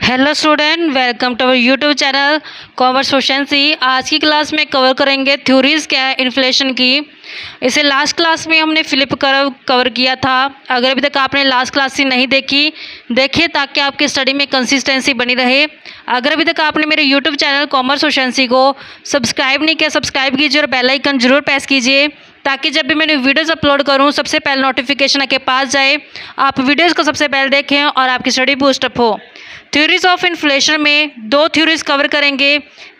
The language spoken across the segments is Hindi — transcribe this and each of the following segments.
Hello student, welcome to our YouTube channel commerce proficiency. आज की क्लास में कवर करेंगे थ्योरीज क्या है इन्फ्लेशन की। इसे लास्ट क्लास में हमने फिलिप कर्व कवर किया था। अगर अभी तक आपने लास्ट क्लास से नहीं देखिए ताकि आपकी स्टडी में कंसिस्टेंसी बनी रहे। अगर अभी तक आपने मेरे यूट्यूब चैनल कॉमर्स प्रोफिशिएंसी को सब्सक्राइब नहीं किया, सब्सक्राइब कीजिए और बेल आइकन जरूर प्रेस कीजिए ताकि जब भी मैंने वीडियोस अपलोड करूं सबसे पहले नोटिफिकेशन आपके पास जाए, आप वीडियोस को सबसे पहले देखें और आपकी स्टडी बूस्टअप हो। थ्योरीज ऑफ इन्फ्लेशन में दो थ्योरीज कवर करेंगे।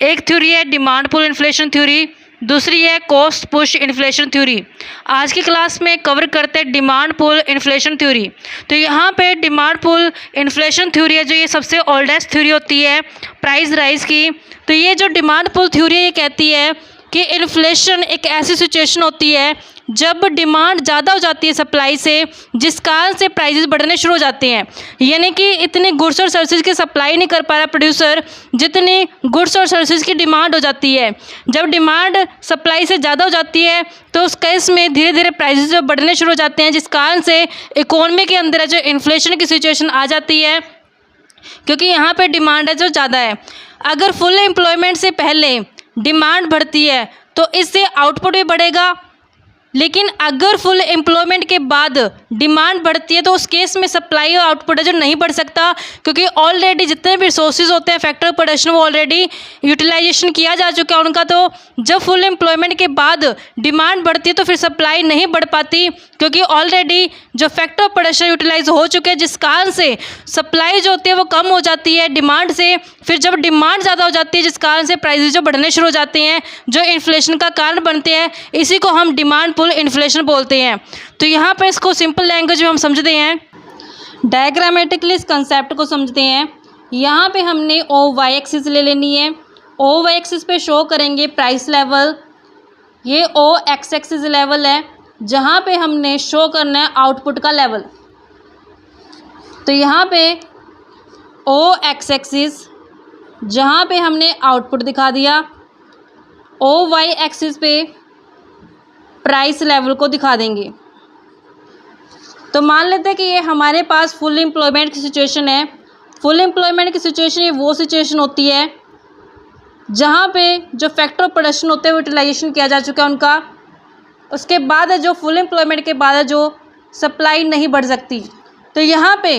एक थ्योरी है डिमांड पुल इन्फ्लेशन थ्योरी, दूसरी है कॉस्ट पुश इन्फ्लेशन थ्योरी। आज की क्लास में कवर करते हैं डिमांड पुल इन्फ्लेशन थ्योरी। तो यहाँ पे डिमांड पुल इन्फ्लेशन थ्योरी है जो ये सबसे ओल्डेस्ट थ्योरी होती है प्राइस राइज की। तो ये जो डिमांड पुल थ्योरी ये कहती है कि इन्फ्लेशन एक ऐसी सिचुएशन होती है जब डिमांड ज़्यादा हो जाती है सप्लाई से, जिस कारण से प्राइसेस बढ़ने शुरू हो जाते हैं। यानी कि इतने गुड्स और सर्विसेज की सप्लाई नहीं कर पा रहा प्रोड्यूसर जितनी गुड्स और सर्विसेज की डिमांड हो जाती है। जब डिमांड सप्लाई से ज़्यादा हो जाती है तो उस केस में धीरे धीरे प्राइसेस जो बढ़ने शुरू हो जाते हैं, जिस कारण से इकोनॉमी के अंदर जो इन्फ्लेशन की सिचुएशन आ जाती है, क्योंकि यहाँ पर डिमांड है जो ज़्यादा है। अगर फुल एम्प्लॉयमेंट से पहले डिमांड बढ़ती है तो इससे आउटपुट भी बढ़ेगा, लेकिन अगर फुल एम्प्लॉयमेंट के बाद डिमांड बढ़ती है तो उस केस में सप्लाई और आउटपुट है जो नहीं बढ़ सकता, क्योंकि ऑलरेडी जितने भी रिसोर्सेज होते हैं फैक्टर ऑफ प्रोडक्शन वो ऑलरेडी यूटिलाइजेशन किया जा चुका है उनका। तो जब फुल एम्प्लॉयमेंट के बाद डिमांड बढ़ती है तो फिर सप्लाई नहीं बढ़ पाती, क्योंकि ऑलरेडी जो फैक्टर ऑफ प्रोडक्शन यूटिलाइज हो चुके हैं, जिस कारण से सप्लाई जो होती है वो कम हो जाती है डिमांड से। फिर जब डिमांड ज़्यादा हो जाती है जिस कारण से प्राइसेस जो बढ़ने शुरू हो जाते हैं जो इन्फ्लेशन का कारण बनते हैं, इसी को हम डिमांड पुल इन्फ्लेशन बोलते हैं। तो यहाँ पर इसको सिंपल लैंग्वेज में हम समझते हैं, डायग्रामेटिकली इस कंसेप्ट को समझते हैं। यहाँ पे हमने ओ वाई एक्सिस ले लेनी है। ओ वाई एक्सिस पे शो करेंगे प्राइस लेवल, ये ओ एक्स एक्सिस लेवल है जहाँ पे हमने शो करना है आउटपुट का लेवल। तो यहाँ पे ओ एक्स एक्सिस जहाँ पे हमने आउटपुट दिखा दिया, ओ वाई एक्सिस पे प्राइस लेवल को दिखा देंगे। तो मान लेते हैं कि ये हमारे पास फुल एम्प्लॉयमेंट की सिचुएशन है। फुल एम्प्लॉयमेंट की सिचुएशन ये वो सिचुएशन होती है जहाँ पे जो फैक्टर ऑफ प्रोडक्शन होते हैं यूटिलाइजेशन किया जा चुका है उनका। उसके बाद है जो फुल एम्प्लॉयमेंट के बाद है जो सप्लाई नहीं बढ़ सकती। तो यहाँ पे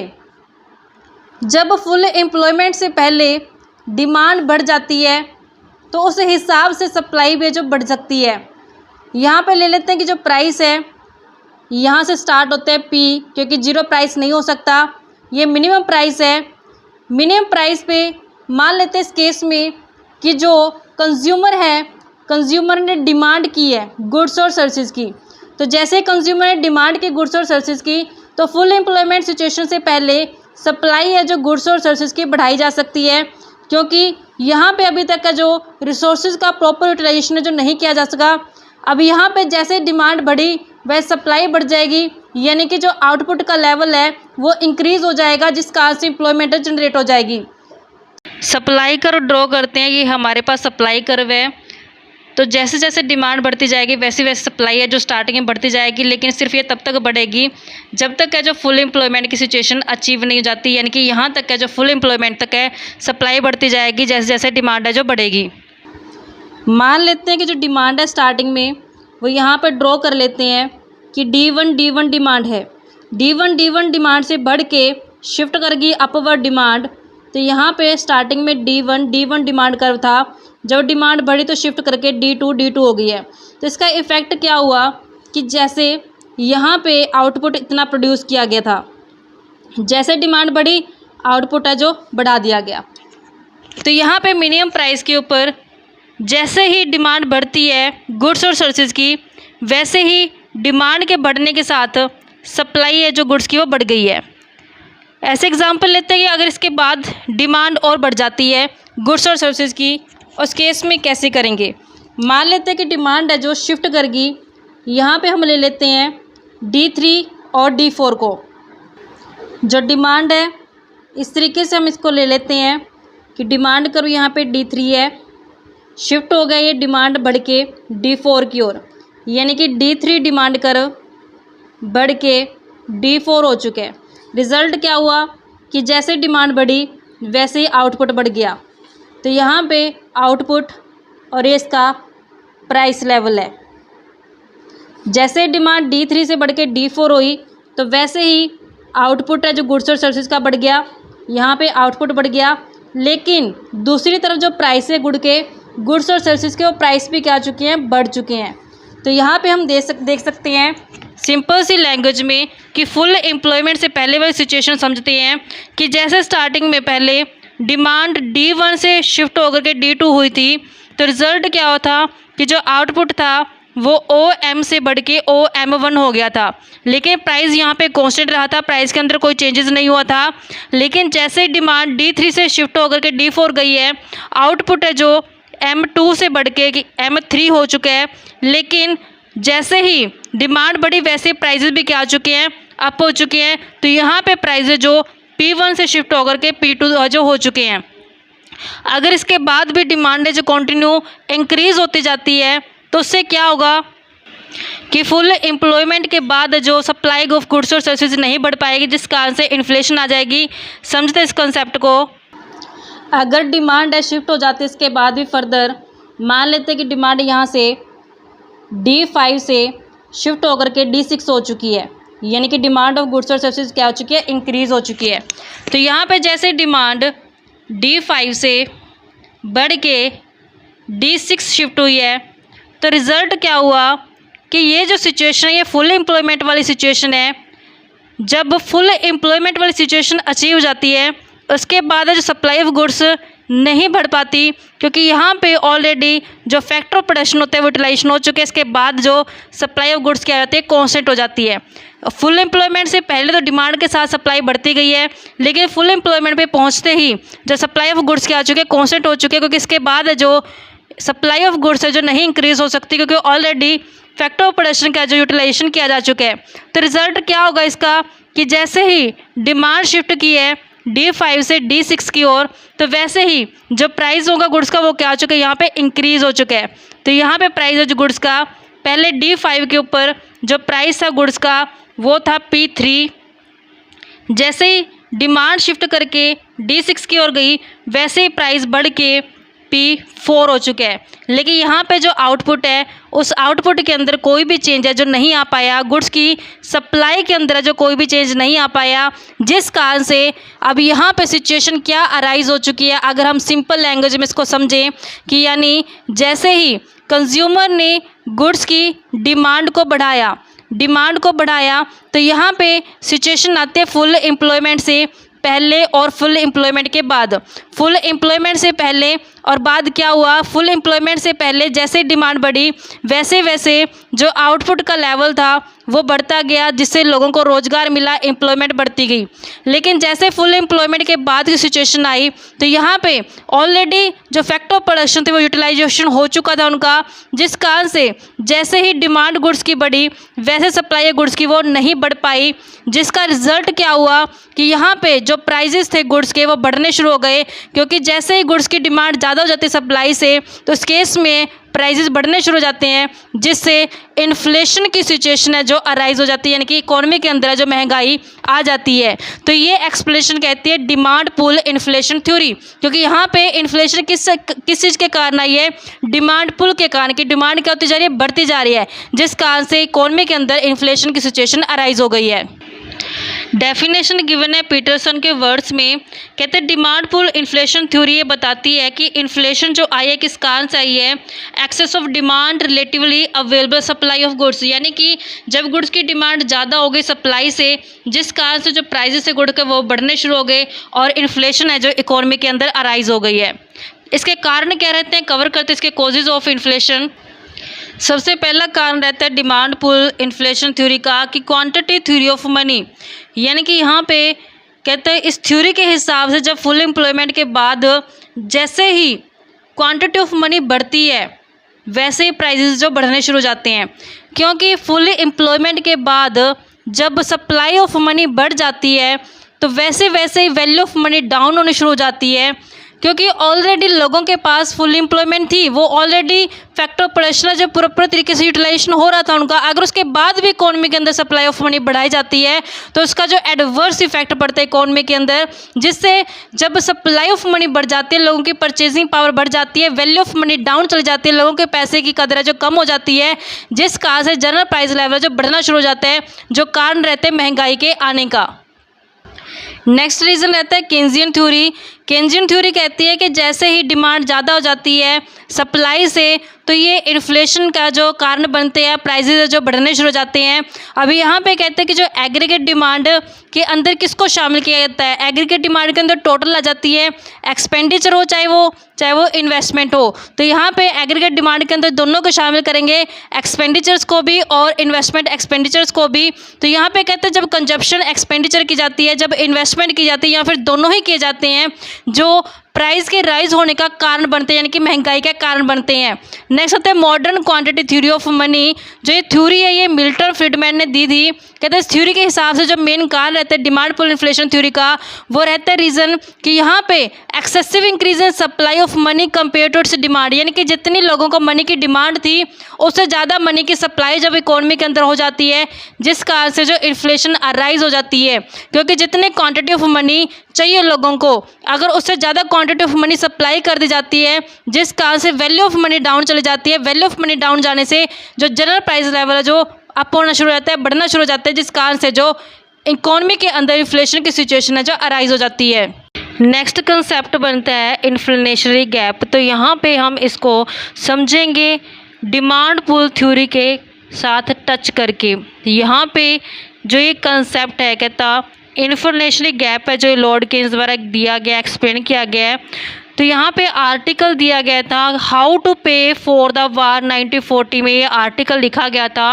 जब फुल एम्प्लॉयमेंट से पहले डिमांड बढ़ जाती है तो उस हिसाब से सप्लाई भी जो बढ़ सकती है। यहाँ पे ले लेते हैं कि जो प्राइस है यहाँ से स्टार्ट होते हैं पी, क्योंकि जीरो प्राइस नहीं हो सकता, ये मिनिमम प्राइस है। मिनिमम प्राइस पे मान लेते हैं इस केस में कि जो कंज्यूमर है, कंज्यूमर ने डिमांड की है गुड्स और सर्विसेज की। तो जैसे कंज्यूमर ने डिमांड की गुड्स और सर्विसेज की तो फुल एम्प्लॉयमेंट सिचुएशन से पहले सप्लाई है जो गुड्स और सर्विसेज की बढ़ाई जा सकती है, क्योंकि यहाँ पे अभी तक का जो रिसोर्सेज का प्रॉपर यूटिलाइजेशन है जो नहीं किया जा सका। अब यहाँ पे जैसे डिमांड बढ़ी वैसे सप्लाई बढ़ जाएगी, यानी कि जो आउटपुट का लेवल है वो इंक्रीज़ हो जाएगा, जिस कारण से एम्प्लॉयमेंट जनरेट हो जाएगी। सप्लाई कर्व ड्रॉ करते हैं, ये हमारे पास सप्लाई कर्व है। तो जैसे जैसे डिमांड बढ़ती जाएगी वैसे वैसे सप्लाई है जो स्टार्टिंग में बढ़ती जाएगी, लेकिन सिर्फ ये तब तक बढ़ेगी जब तक है जो फुल एम्प्लॉयमेंट की सिचुएशन अचीव नहीं हो जाती। यानी कि यहाँ तक है जो फुल एम्प्लॉयमेंट तक है सप्लाई बढ़ती जाएगी जैसे जैसे डिमांड है जो बढ़ेगी। मान लेते हैं कि जो डिमांड है स्टार्टिंग में वो यहाँ पर ड्रॉ कर लेते हैं कि D1 डिमांड है। D1 डिमांड से बढ़ के शिफ्ट कर गई अपवर्ड डिमांड। तो यहाँ पे स्टार्टिंग में D1 डिमांड कर्व था, जब डिमांड बढ़ी तो शिफ्ट करके D2 हो गई है। तो इसका इफ़ेक्ट क्या हुआ कि जैसे यहाँ पे आउटपुट इतना प्रोड्यूस किया गया था, जैसे डिमांड बढ़ी आउटपुट है जो बढ़ा दिया गया। तो यहाँ पे मिनिमम प्राइस के ऊपर जैसे ही डिमांड बढ़ती है गुड्स और सर्विसेज की, वैसे ही डिमांड के बढ़ने के साथ सप्लाई है जो गुड्स की वो बढ़ गई है। ऐसे एग्जांपल लेते हैं कि अगर इसके बाद डिमांड और बढ़ जाती है गुड्स और सर्विसेज की, उस केस में कैसे करेंगे। मान लेते हैं कि डिमांड है जो शिफ्ट कर गई, यहाँ पे हम ले लेते हैं D3 और D4 को। जो डिमांड है इस तरीके से हम इसको ले लेते हैं कि डिमांड करो यहाँ पे D3 है, शिफ्ट हो गया ये डिमांड बढ़ के D4 की ओर, यानी कि D3 डिमांड कर बढ़ के D4 हो चुके हैं। रिज़ल्ट क्या हुआ कि जैसे डिमांड बढ़ी वैसे ही आउटपुट बढ़ गया। तो यहाँ पे आउटपुट और ये इसका प्राइस लेवल है। जैसे डिमांड D3 से बढ़ के D4 हुई तो वैसे ही आउटपुट है जो गुड्स और सर्विसेज का बढ़ गया, यहाँ पे आउटपुट बढ़ गया। लेकिन दूसरी तरफ जो प्राइस है गुड्स और सर्विसेज के, वो प्राइस भी क्या आ चुके हैं, बढ़ चुके हैं। तो यहाँ पे हम देख सकते हैं सिंपल सी लैंग्वेज में कि फुल एम्प्लॉयमेंट से पहले वाली सिचुएशन समझते हैं कि जैसे स्टार्टिंग में पहले डिमांड D1 से शिफ्ट होकर के D2 हुई थी, तो रिज़ल्ट क्या हुआ था कि जो आउटपुट था वो OM से बढ़ के OM1 हो गया था। लेकिन प्राइस यहाँ पे कांस्टेंट रहा था, प्राइस के अंदर कोई चेंजेस नहीं हुआ था। लेकिन जैसे डिमांड D3 से शिफ्ट होकर के D4 गई है, आउटपुट है जो M2 से बढ़ के M3 हो चुका है। लेकिन जैसे ही डिमांड बढ़ी वैसे प्राइजेस भी क्या आ चुके हैं, अप हो चुके हैं। तो यहाँ पे प्राइजेस जो P1 से शिफ्ट होकर के P2 जो हो चुके हैं। अगर इसके बाद भी डिमांड है जो कंटिन्यू इंक्रीज़ होती जाती है तो उससे क्या होगा कि फुल एम्प्लॉयमेंट के बाद जो सप्लाई ऑफ गुड्स और सर्विसेज नहीं बढ़ पाएगी, जिस कारण से इन्फ्लेशन आ जाएगी। समझते इस कॉन्सेप्ट को। अगर डिमांड है शिफ्ट हो जाती है इसके बाद भी फर्दर, मान लेते हैं कि डिमांड यहाँ से D5 से शिफ्ट होकर के D6 हो चुकी है, यानी कि डिमांड ऑफ गुड्स और सर्विसेज क्या हो चुकी है, इंक्रीज़ हो चुकी है। तो यहाँ पे जैसे डिमांड D5 से बढ़ के D6 शिफ्ट हुई है, तो रिज़ल्ट क्या हुआ कि ये जो सिचुएशन है ये फुल एम्प्लॉयमेंट वाली सिचुएशन है। जब फुल एम्प्लॉयमेंट वाली सिचुएशन अचीव हो जाती है उसके बाद जो सप्लाई ऑफ गुड्स नहीं बढ़ पाती, क्योंकि यहाँ पे ऑलरेडी जो फैक्टर ऑफ प्रोडक्शन होते हैं वो यूटिलाइजेशन हो चुके हैं। इसके बाद जो सप्लाई ऑफ गुड्स क्या जाती है, कांस्टेंट हो जाती है। फुल एम्प्लॉयमेंट से पहले तो डिमांड के साथ सप्लाई बढ़ती गई है, लेकिन फुल एम्प्लॉयमेंट पे पहुँचते ही जो सप्लाई ऑफ गुड्स क्या आ चुके हैं, कांस्टेंट हो चुके हैं। क्योंकि इसके बाद जो सप्लाई ऑफ गुड्स है जो नहीं इंक्रीज़ हो सकती, क्योंकि ऑलरेडी फैक्टर ऑफ प्रोडक्शन का जो यूटिलाइजेशन किया जा चुका है। तो रिज़ल्ट क्या होगा इसका कि जैसे ही डिमांड शिफ्ट की है D5 से D6 की ओर, तो वैसे ही जो प्राइस होगा गुड्स का वो क्या आ चुका है, यहाँ पे इंक्रीज़ हो चुका है। तो यहाँ पे प्राइस है जो गुड्स का पहले D5 के ऊपर जो प्राइस था गुड्स का वो था P3। जैसे ही डिमांड शिफ्ट करके D6 की ओर गई वैसे ही प्राइस बढ़ के P4 हो चुका है। लेकिन यहाँ पे जो आउटपुट है उस आउटपुट के अंदर कोई भी चेंज है जो नहीं आ पाया, गुड्स की सप्लाई के अंदर जो कोई भी चेंज नहीं आ पाया, जिस कारण से अब यहाँ पे सिचुएशन क्या अराइज हो चुकी है। अगर हम सिंपल लैंग्वेज में इसको समझें कि यानी जैसे ही कंज्यूमर ने गुड्स की डिमांड को बढ़ाया तो यहाँ पे सिचुएशन आती है फुल एम्प्लॉयमेंट से पहले और फुल एम्प्लॉयमेंट के बाद। फुल एम्प्लॉयमेंट से पहले और बाद क्या हुआ, फुल एम्प्लॉयमेंट से पहले जैसे डिमांड बढ़ी वैसे वैसे जो आउटपुट का लेवल था वो बढ़ता गया, जिससे लोगों को रोज़गार मिला, एम्प्लॉयमेंट बढ़ती गई। लेकिन जैसे फुल एम्प्लॉयमेंट के बाद की सिचुएशन आई तो यहाँ पे ऑलरेडी जो फैक्टर ऑफ प्रोडक्शन थे वो यूटिलाइजेशन हो चुका था उनका, जिस कारण से जैसे ही डिमांड गुड्स की बढ़ी वैसे सप्लाई गुड्स की वो नहीं बढ़ पाई, जिसका रिजल्ट क्या हुआ कि यहाँ पे जो प्राइजेस थे गुड्स के वो बढ़ने शुरू हो गए। क्योंकि जैसे ही गुड्स की डिमांड ज़्यादा हो जाती है सप्लाई से, तो इस केस में प्राइजेस बढ़ने शुरू हो जाते हैं, जिससे इन्फ्लेशन की सिचुएशन है जो अराइज हो जाती है, यानी कि इकोनॉमी के अंदर जो महंगाई आ जाती है। तो ये एक्सप्लेनेशन कहती है डिमांड पुल इन्फ्लेशन थ्योरी। क्योंकि यहाँ पे इन्फ्लेशन किस चीज़ के कारण आई है, डिमांड पुल के कारण, कि डिमांड क्या होती जा रही है, बढ़ती जा रही है, जिस कारण से इकोनॉमी के अंदर इन्फ्लेशन की सिचुएशन अराइज हो गई है। डेफिनेशन गिवन है पीटरसन के वर्ड्स में, कहते हैं डिमांड पुल इन्फ्लेशन थ्योरी ये बताती है कि इन्फ्लेशन जो आई है किस कारण से आई है, excess of demand relatively available supply of goods, यानी कि जब गुड्स की डिमांड ज़्यादा हो गई सप्लाई से, जिस कारण से जो प्राइसेस है गुड के वो बढ़ने शुरू हो गए और इन्फ्लेशन है जो इकोनॉमी के अंदर अराइज हो गई है। इसके कारण क्या रहते हैं, कवर करते हैं इसके कॉजेज ऑफ इन्फ्लेशन। सबसे पहला कारण रहता है डिमांड पुल इन्फ्लेशन थ्योरी का कि क्वांटिटी थ्योरी ऑफ मनी, यानी कि यहाँ पे कहते हैं इस थ्योरी के हिसाब से जब फुल एम्प्लॉयमेंट के बाद जैसे ही क्वांटिटी ऑफ मनी बढ़ती है वैसे ही प्राइसेस जो बढ़ने शुरू हो जाते हैं। क्योंकि फुल एम्प्लॉयमेंट के बाद जब सप्लाई ऑफ मनी बढ़ जाती है तो वैसे वैसे ही वैल्यू ऑफ मनी डाउन होनी शुरू हो जाती है। क्योंकि ऑलरेडी लोगों के पास फुल एम्प्लॉयमेंट थी, वो ऑलरेडी फैक्टर ऑफ प्रोडक्शन जो प्रॉपर तरीके से यूटिलाइजेशन हो रहा था उनका। अगर उसके बाद भी इकोनॉमी के अंदर सप्लाई ऑफ मनी बढ़ाई जाती है तो उसका जो एडवर्स इफेक्ट पड़ता है इकोनॉमी के अंदर, जिससे जब सप्लाई ऑफ मनी बढ़ जाती है, लोगों की परचेजिंग पावर बढ़ जाती है, वैल्यू ऑफ मनी डाउन चली जाती है, लोगों के पैसे की कदर है जो कम हो जाती है, जिस कारण से जनरल प्राइस लेवल जो बढ़ना शुरू हो जाता है, जो कारण रहते हैं महंगाई के आने का। नेक्स्ट रीज़न रहता है केन्जियन थ्योरी। केन्जियन थ्योरी कहती है कि जैसे ही डिमांड ज़्यादा हो जाती है सप्लाई से, तो ये इन्फ्लेशन का जो कारण बनते हैं, प्राइसेस जो बढ़ने शुरू हो जाते हैं। अभी यहाँ पे कहते हैं कि जो एग्रीगेट डिमांड के अंदर किसको शामिल किया जाता है, एग्रीगेट डिमांड के अंदर टोटल आ जाती है एक्सपेंडिचर हो चाहे वो इन्वेस्टमेंट हो। तो यहाँ पे एग्रीगेट डिमांड के अंदर दोनों को शामिल करेंगे, एक्सपेंडिचर्स को भी और इन्वेस्टमेंट एक्सपेंडिचर्स को भी। तो यहाँ पे कहते हैं जब कंजप्शन एक्सपेंडिचर की जाती है, जब इन्वेस्टमेंट की जाती है, या फिर दोनों ही किए जाते हैं, जो प्राइस के राइज होने का कारण बनते हैं, यानी कि महंगाई का कारण बनते हैं। नेक्स्ट होता है modern quantity theory of money. जो ये थ्योरी है ये मिल्टन फ्रीडमैन ने दी थी। कहते हैं इस थ्योरी के हिसाब से जो मेन कारण रहता है डिमांड पुल इन्फ्लेशन थ्योरी का, वो रहता है रीज़न कि यहाँ पे excessive increase in supply of money compare to its demand, यानी कि जितनी लोगों को मनी की डिमांड थी उससे ज़्यादा मनी की सप्लाई जब इकोनॉमी के अंदर हो जाती है, जिस कारण से जो इन्फ्लेशन अराइज हो जाती है। क्योंकि जितने क्वांटिटी ऑफ मनी चाहिए लोगों को, अगर उससे ज़्यादा क्वांटिटी ऑफ मनी सप्लाई कर दी जाती है, जिस कारण से वैल्यू ऑफ मनी डाउन चली जाती है। वैल्यू ऑफ मनी डाउन जाने से जो जनरल प्राइस लेवल है जो अप होना शुरू हो जाता है, बढ़ना शुरू हो जाता है, जिस कारण से जो इकोनॉमी के अंदर इन्फ्लेशन की सिचुएशन है जो अराइज हो जाती है। नेक्स्ट कंसेप्ट बनता है इन्फ्लेशनरी गैप। तो यहाँ पे हम इसको समझेंगे डिमांड पुल थ्योरी के साथ टच करके। यहाँ पे जो ये कंसेप्ट है कहता इन्फ्लेशनरी गैप है, जो लॉर्ड केन्स द्वारा दिया गया, एक्सप्लेन किया गया है। तो यहाँ पे आर्टिकल दिया गया था हाउ टू पे फॉर द वार 1940 में, ये आर्टिकल लिखा गया था।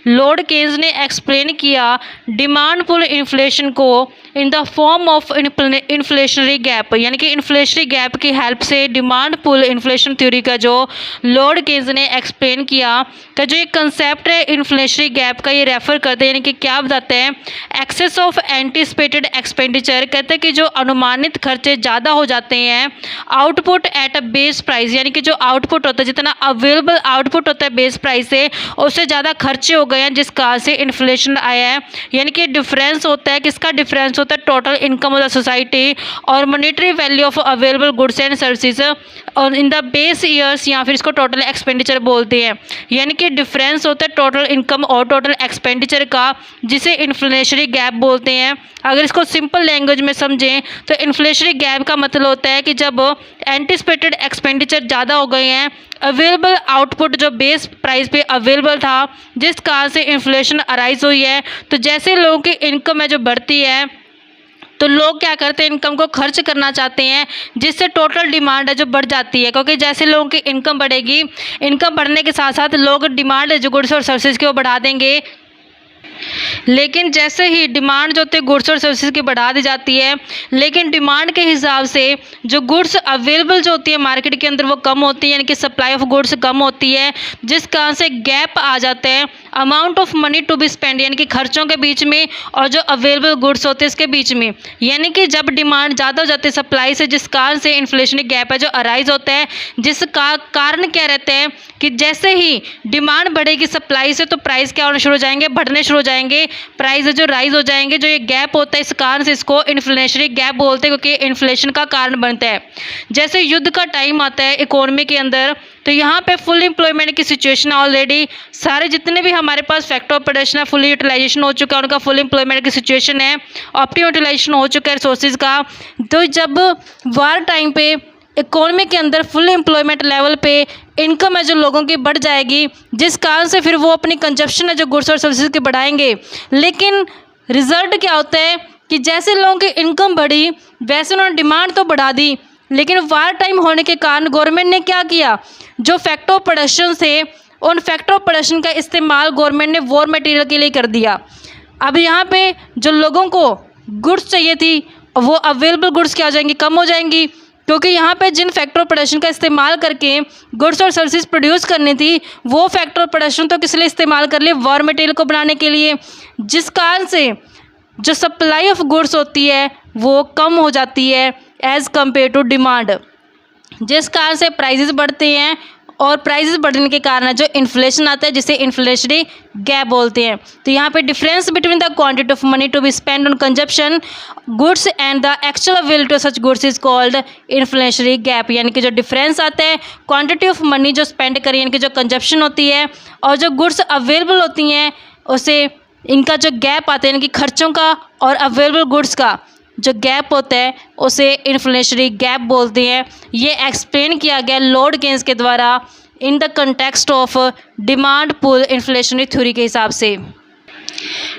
लॉर्ड केन्स ने एक्सप्लेन किया डिमांड पुल इन्फ्लेशन को in the form of inflationary gap, यानी कि इन्फ्लेशनरी गैप की हेल्प से डिमांड पुल इन्फ्लेशन थ्योरी का जो लॉर्ड केन्स ने एक्सप्लेन किया कि जो ये कंसेप्ट है इन्फ्लेशनरी गैप का, ये रेफर करते हैं, यानी कि क्या बताते हैं एक्सेस ऑफ एंटिसिपेटेड एक्सपेंडिचर। कहते हैं कि जो अनुमानित खर्चे ज़्यादा हो जाते हैं output at a base price, यानी कि जो आउटपुट होता है, जितना अवेलेबल आउटपुट होता है बेस प्राइस से, उससे ज़्यादा खर्चे हो गए हैं, जिस कारण से इन्फ्लेशन आया है। यानी कि डिफरेंस होता है, किसका डिफरेंस होता है, total income of the society और monetary value of available goods and services और इन द बेस ईयर्स, या फिर इसको टोटल एक्सपेंडिचर बोलते हैं। यानी कि डिफरेंस होता है टोटल इनकम और टोटल एक्सपेंडिचर का, जिसे इन्फ्लेशनरी गैप बोलते हैं। अगर इसको सिंपल लैंग्वेज में समझें तो इन्फ्लेशनरी गैप का मतलब होता है कि जब एंटिसिपेटेड एक्सपेंडिचर ज़्यादा हो गए हैं, अवेलेबल आउटपुट जो बेस प्राइस पे अवेलेबल था, जिस कारण से इन्फ्लेशन अराइज हुई है। तो जैसे लोगों की इनकम है जो बढ़ती है, तो लोग क्या करते हैं इनकम को खर्च करना चाहते हैं, जिससे टोटल डिमांड है जो बढ़ जाती है। क्योंकि जैसे लोगों की इनकम बढ़ेगी, इनकम बढ़ने के साथ साथ लोग डिमांड जो गुड्स और सर्विसेज की वो बढ़ा देंगे। लेकिन जैसे ही डिमांड जो होती है गुड्स और सर्विसेज की बढ़ा दी जाती है, लेकिन डिमांड के हिसाब से जो गुड्स अवेलेबल जो होती है मार्केट के अंदर वो कम होती है, यानी कि सप्लाई ऑफ गुड्स कम होती है, जिस कारण से गैप आ जाते हैं amount of money to be spend, यानी कि खर्चों के बीच में और जो अवेलेबल गुड्स होते हैं इसके बीच में। यानी कि जब डिमांड ज़्यादा हो जाती है सप्लाई से, जिस कारण से इन्फ्लेशनरी गैप है जो अराइज होता है, जिसका कारण क्या रहता है कि जैसे ही डिमांड बढ़ेगी सप्लाई से, तो प्राइस क्या होना शुरू हो जाएंगे, बढ़ने शुरू हो जाएंगे, प्राइस जो राइज हो जाएंगे। जो ये गैप होता है इस कारण से इसको इन्फ्लेशनरी गैप बोलते हैं, क्योंकि इन्फ्लेशन का कारण बनता है। जैसे युद्ध का टाइम आता है इकोनॉमी के अंदर, तो यहाँ पे फुल एम्प्लॉयमेंट की सिचुएशन ऑलरेडी सारे जितने भी हमारे पास फैक्टर ऑफ प्रोडक्शन है फुल यूटिलाइजेशन हो चुका है, उनका फुल एम्प्लॉयमेंट की सिचुएशन है, ऑप्टिमम यूटिलाइजेशन हो चुका है रिसोर्सेज का। तो जब वार टाइम पे इकोनॉमी के अंदर फुल एम्प्लॉयमेंट लेवल पे इनकम है जो लोगों की बढ़ जाएगी, जिस कारण से फिर वो अपनी कंजप्शन है जो गुड्स और सर्विसेज की बढ़ाएंगे। लेकिन रिजल्ट क्या होता है कि जैसे लोगों की इनकम बढ़ी वैसे उन्होंने डिमांड तो बढ़ा दी, लेकिन वार टाइम होने के कारण गवर्नमेंट ने क्या किया, जो फैक्टर ऑफ प्रोडक्शन थे उन फैक्टर ऑफ प्रोडक्शन का इस्तेमाल गवर्नमेंट ने वॉर मटेरियल के लिए कर दिया। अब यहाँ पे जो लोगों को गुड्स चाहिए थी वो अवेलेबल गुड्स क्या हो जाएंगी, कम हो जाएंगी, क्योंकि यहाँ पे जिन फैक्टर ऑफ प्रोडक्शन का इस्तेमाल करके गुड्स और सर्विसेज प्रोड्यूस करनी थी, वो फैक्टर ऑफ प्रोडक्शन तो किस लिए इस्तेमाल कर लिए, वॉर मटेरियल को बनाने के लिए, जिस कारण से जो सप्लाई ऑफ गुड्स होती है वो कम हो जाती है एज़ कम्पेयर टू डिमांड। जिस कारण से प्राइजेस बढ़ते हैं और प्राइजेस बढ़ने के कारण जो इन्फ्लेशन आता है जिसे इन्फ्लेशनरी गैप बोलते हैं। तो यहाँ पे difference between the quantity of money to be spend on consumption goods and the actual availability of such goods is called inflationary gap. यानी कि जो डिफरेंस आता है क्वांटिटी ऑफ मनी जो स्पेंड करें यानी कि जो कंजप्शन होती है और जो गुड्स अवेलेबल होती हैं उसे इनका जो गैप आता है यानी कि खर्चों का और अवेलेबल गुड्स का जो गैप होता है उसे इन्फ्लेशनरी गैप बोलते हैं। ये एक्सप्लेन किया गया लॉर्ड केन्स के द्वारा in the context of demand pull inflationary theory के हिसाब से।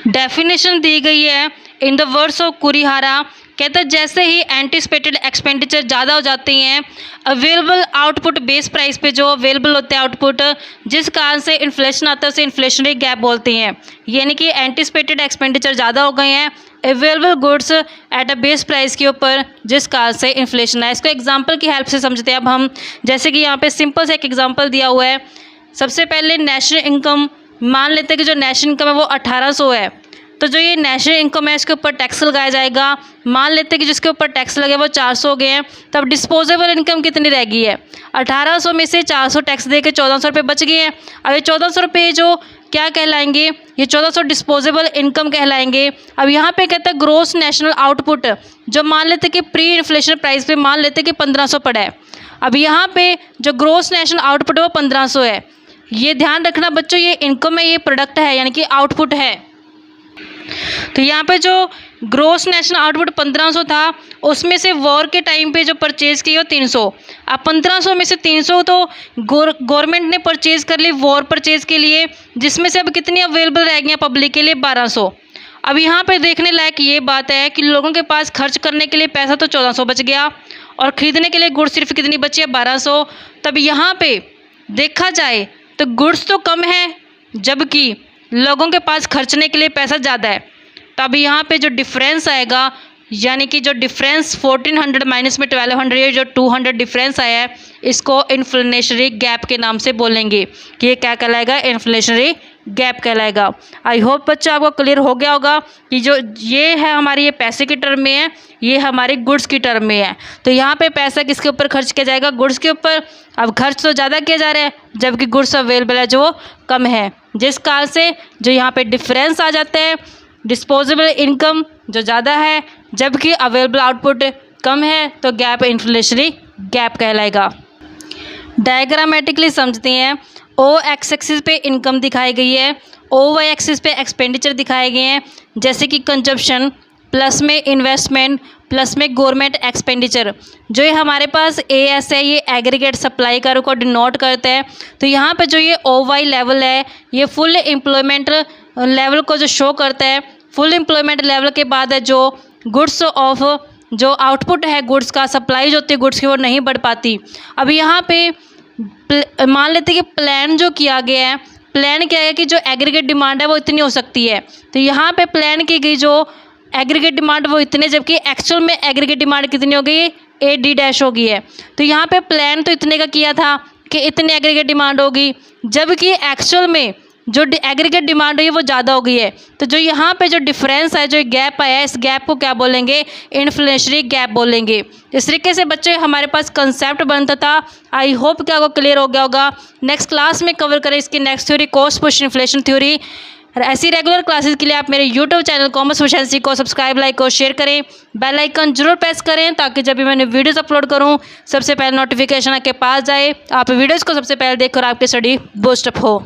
डेफिनेशन दी गई है in the words of Kurihara, कहता है जैसे ही एंटिसिपेटेड एक्सपेंडिचर ज़्यादा हो जाती हैं अवेलेबल आउटपुट बेस प्राइस पे जो अवेलेबल होता है आउटपुट जिस कारण से इन्फ्लेशन आता है उसे इन्फ्लेशनरी गैप बोलते हैं। यानी कि एंटिसिपेटेड एक्सपेंडिचर ज़्यादा हो गए हैं available goods at a base price के ऊपर जिस कारण से इन्फ्लेशन है। इसको एग्जांपल की हेल्प से समझते हैं अब हम। जैसे कि यहाँ पे सिंपल से एक एग्जांपल दिया हुआ है। सबसे पहले नेशनल इनकम मान लेते हैं कि जो नेशनल इनकम है वो 1800 है, तो जो ये नेशनल इनकम है इसके ऊपर टैक्स लगाया जाएगा। मान लेते हैं कि जिसके ऊपर टैक्स लगे वो 400 हो गए हैं, तब डिस्पोजेबल इनकम कितनी रह गई है 1800 में से 400 टैक्स दे के 1400 रुपये बच गए हैं। अब ये 1400 रुपये जो क्या कहलाएंगे, ये 1400 डिस्पोजेबल इनकम कहलाएंगे। अब यहाँ पे कहता है ग्रोस नेशनल आउटपुट जो मान लेते कि प्री इन्फ्लेशन प्राइस पे मान लेते कि 1500 पड़ा है। अब यहाँ पे जो ग्रोस नेशनल आउटपुट है वो 1500 है। ये ध्यान रखना बच्चों, ये इनकम है, ये प्रोडक्ट है यानी कि आउटपुट है। तो यहाँ पे जो ग्रोस नेशनल आउटपुट 1500 था उसमें से वॉर के टाइम पे जो परचेज़ की वो 300। अब 1500 में से 300 तो गवर्नमेंट ने परचेज़ कर ली वॉर परचेज़ के लिए, जिसमें से अब कितनी अवेलेबल रह गई पब्लिक के लिए 1200। अब यहाँ पे देखने लायक ये बात है कि लोगों के पास खर्च करने के लिए पैसा तो 1400 बच गया और ख़रीदने के लिए गुड्स सिर्फ कितनी बची है 1200। तब यहाँ पे देखा जाए तो गुड्स तो कम है जबकि लोगों के पास खर्चने के लिए पैसा ज़्यादा है। तब यहाँ पे जो डिफरेंस आएगा यानी कि जो डिफरेंस 1400 माइनस में 1200 ये जो 200 डिफरेंस आया है इसको इन्फ्लेशनरी गैप के नाम से बोलेंगे कि ये क्या कहलाएगा, इन्फ्लेशनरी गैप कहलाएगा। आई होप बच्चों आपको क्लियर हो गया होगा कि जो ये है हमारी ये पैसे की टर्म में है, ये हमारी गुड्स की टर्म में है। तो यहाँ पे पैसा किसके ऊपर खर्च किया जाएगा, गुड्स के ऊपर। अब खर्च तो ज़्यादा किया जा रहा है जबकि गुड्स अवेलेबल है जो कम है, जिस कारण से जो यहाँ पे डिफरेंस आ जाता है डिस्पोजेबल इनकम जो ज़्यादा है जबकि अवेलेबल आउटपुट कम है, तो गैप इन्फ्लेशनरी गैप कहलाएगा। डायग्रामेटिकली समझते हैं। ओ एक्स एक्सिस पे इनकम दिखाई गई है, ओ वाई एक्सिस पे एक्सपेंडिचर दिखाए गए हैं, जैसे कि कंजप्शन प्लस में इन्वेस्टमेंट प्लस में गवर्नमेंट एक्सपेंडिचर। जो ये हमारे पास ए एस है ये एग्रीगेट सप्लाई करो को डिनोट करता है। तो यहाँ पे जो ये ओ वाई लेवल है ये फुल एम्प्लॉयमेंट लेवल को जो शो करता है। फुल एम्प्लॉयमेंट लेवल के बाद है जो गुड्स ऑफ जो आउटपुट है गुड्स का, सप्लाई जो होती है गुड्स की वो नहीं बढ़ पाती। अब यहाँ पे मान लेते हैं कि प्लान जो किया गया है, प्लान क्या है कि जो एग्रीगेट डिमांड है वो इतनी हो सकती है। तो यहाँ पे प्लान की गई जो एग्रीगेट डिमांड वो इतने, जबकि एक्चुअल में एग्रीगेट डिमांड कितनी हो गई, AD- हो गई है। तो यहाँ पे प्लान तो इतने का किया था कि इतनी एग्रीगेट डिमांड होगी, जबकि एक्चुअल में जो एग्रीगेट डिमांड हुई है वो ज़्यादा हो गई है। तो जो यहाँ पे जो डिफरेंस है, जो गैप आया है, इस गैप को क्या बोलेंगे, इन्फ्लेशनरी गैप बोलेंगे। इस तरीके से बच्चे हमारे पास कंसेप्ट बनता था। आई होप कि आपको क्लियर हो गया होगा। नेक्स्ट क्लास में कवर करें इसकी next theory, cost push inflation theory. ऐसी रेगुलर क्लासेस के लिए आप मेरे यूट्यूब चैनल कॉमर्स प्रोficiency को सब्सक्राइब, लाइक और शेयर करें। बेल आइकन जरूर प्रेस करें ताकि जब भी मैंने वीडियोस अपलोड करूं सबसे पहले नोटिफिकेशन आपके पास जाए, आप वीडियोस को सबसे पहले देखकर आपकी स्टडी बूस्टअप हो।